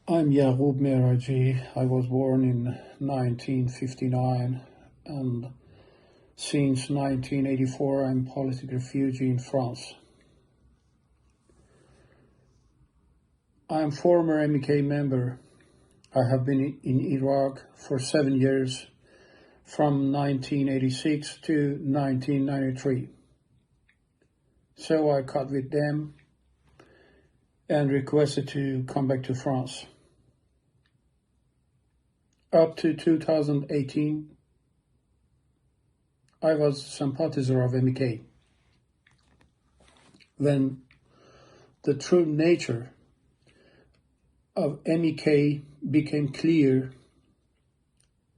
I'm Yaghoub Meraji. I was born in 1959 and since 1984 I'm political refugee in France. I'm former MEK member. I have been in Iraq for 7 years from 1986 to 1993. So I cut with them and requested to come back to France. Up to 2018, I was a sympathizer of MEK. When the true nature of MEK became clear,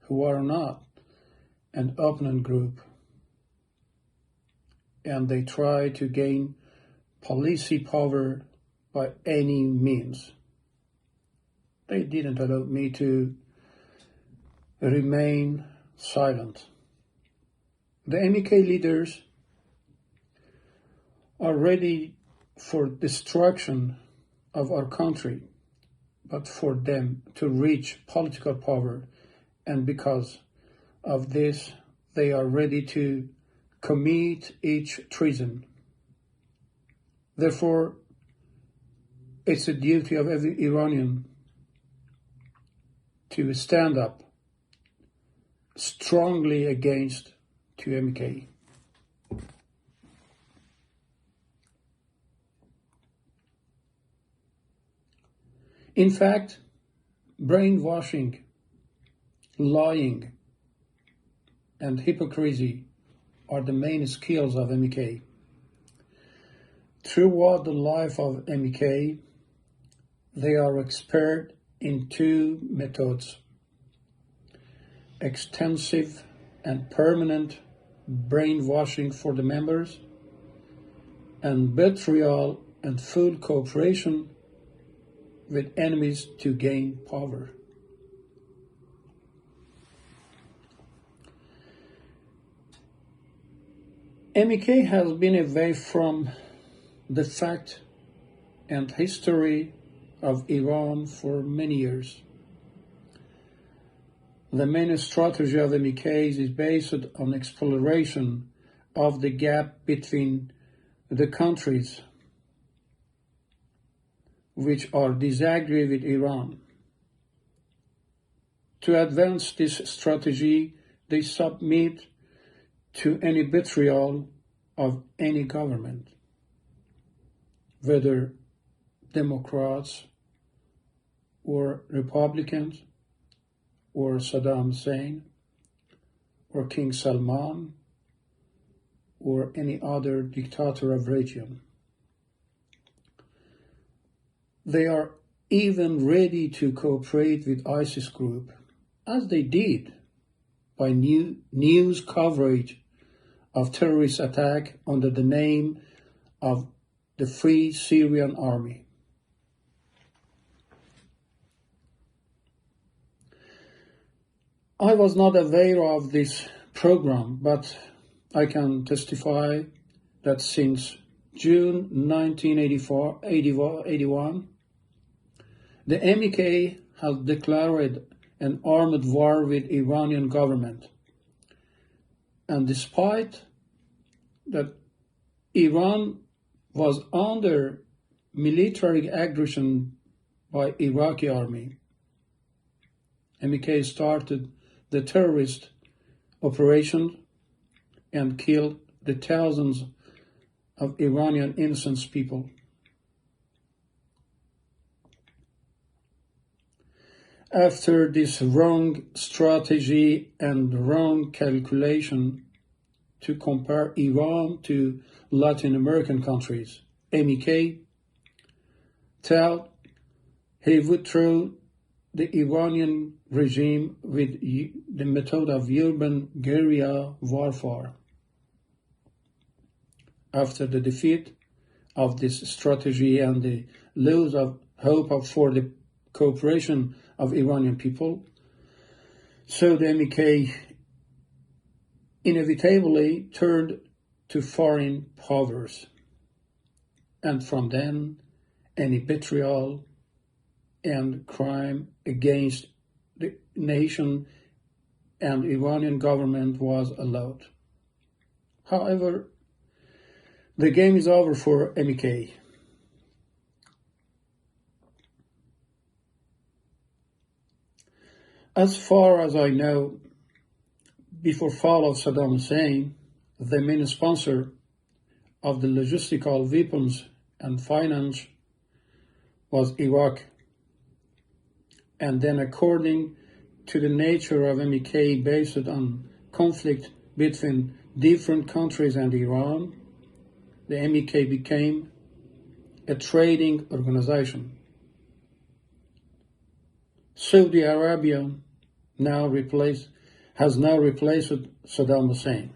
who are not an opponent group, and they try to gain policy power by any means. They didn't allow me to remain silent. The MEK leaders are ready for destruction of our country, but for them to reach political power, and because of this, they are ready to commit each treason. Therefore, it's a duty of every Iranian to stand up strongly against to MEK. In fact, brainwashing, lying, and hypocrisy are the main skills of MEK. Throughout the life of MEK, they are expert in two methods: extensive and permanent brainwashing for the members, and betrayal and full cooperation with enemies to gain power. MEK has been away from the fact and history of Iran for many years. The main strategy of MEK is based on exploration of the gap between the countries which are disagree with Iran. To advance this strategy, they submit to any betrayal of any government, whether Democrats or Republicans, or Saddam Hussein, or King Salman, or any other dictator of region. They are even ready to cooperate with ISIS group, as they did by news coverage of terrorist attack under the name of the Free Syrian Army. I was not aware of this program, but I can testify that since June 1981, the MEK has declared an armed war with Iranian government. And despite that Iran was under military aggression by Iraqi army, MEK started the terrorist operation and killed the thousands of Iranian innocent people. After this wrong strategy and wrong calculation to compare Iran to Latin American countries, MEK thought he would throw the Iranian regime with the method of urban guerrilla warfare. After the defeat of this strategy and the loss of hope for the cooperation of Iranian people, so the MEK inevitably turned to foreign powers. And from then, any betrayal, and crime against the nation and Iranian government was allowed. However, the game is over for MEK. As far as I know, before fall of Saddam Hussein, the main sponsor of the logistical weapons and finance was Iraq. And then according to the nature of MEK based on conflict between different countries and Iran, the MEK became a trading organization. Saudi Arabia has now replaced Saddam Hussein.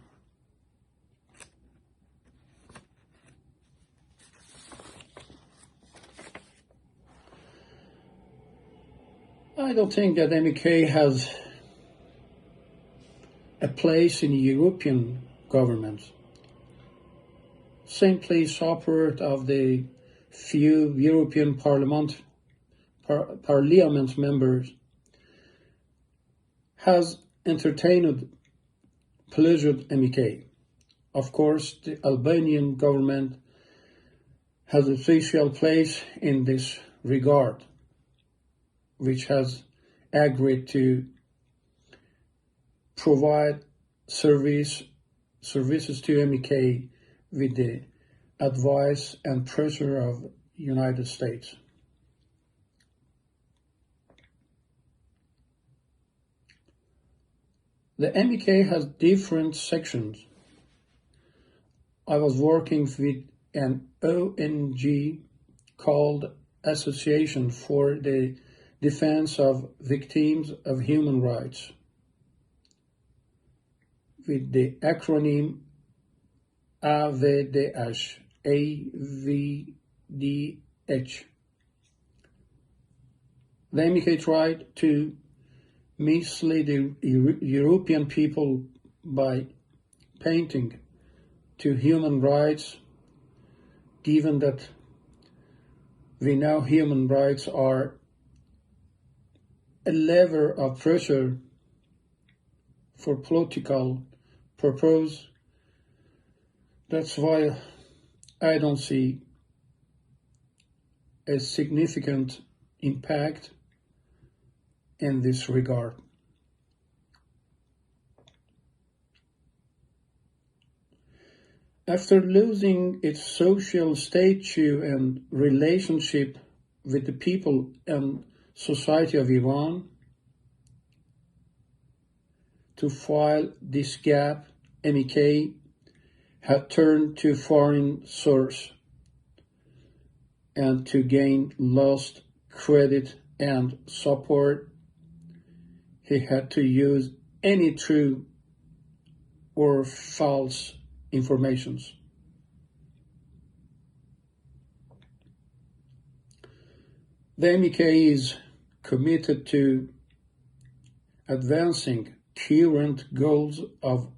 I don't think that MEK has a place in European governments. Simply support of the few European Parliament members has entertained pleasured MEK. Of course, the Albanian government has a special place in this regard, which has agreed to provide services to MEK with the advice and pressure of United States. The MEK has different sections. I was working with an ONG called Association for the Defense of Victims of Human Rights, with the acronym AVDH. The MEK tried to mislead the European people by painting to human rights, given that we know human rights are a lever of pressure for political purpose. That's why I don't see a significant impact in this regard. After losing its social status and relationship with the people and society of Iran, to fill this gap, MEK had turned to foreign source, and to gain lost credit and support, he had to use any true or false informations. The MEK is committed to advancing current goals of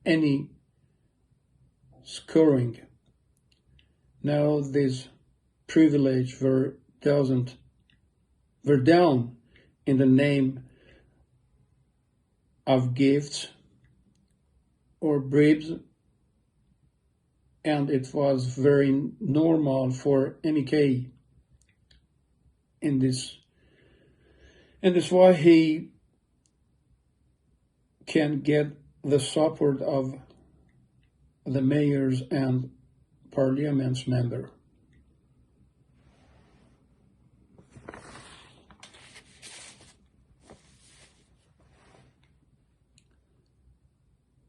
any scoring. Now these privileges were down in the name of gifts or bribes, and it was very normal for MEK in this, and that's why he can get the support of the mayors and parliament members.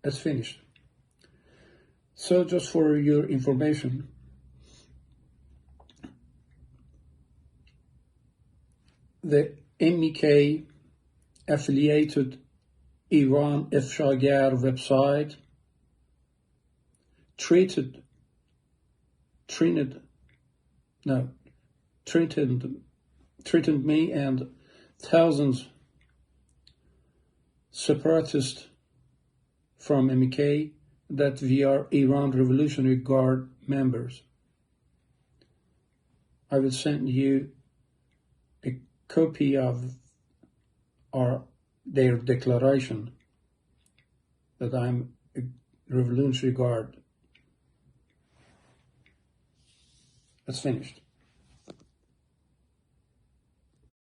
That's finished. So just for your information, the MEK affiliated Iran Efshagar website threatened me and thousands separatists from MEK that we are Iran Revolutionary Guard members. I will send you a copy of their declaration that I'm a Revolutionary Guard. That's finished.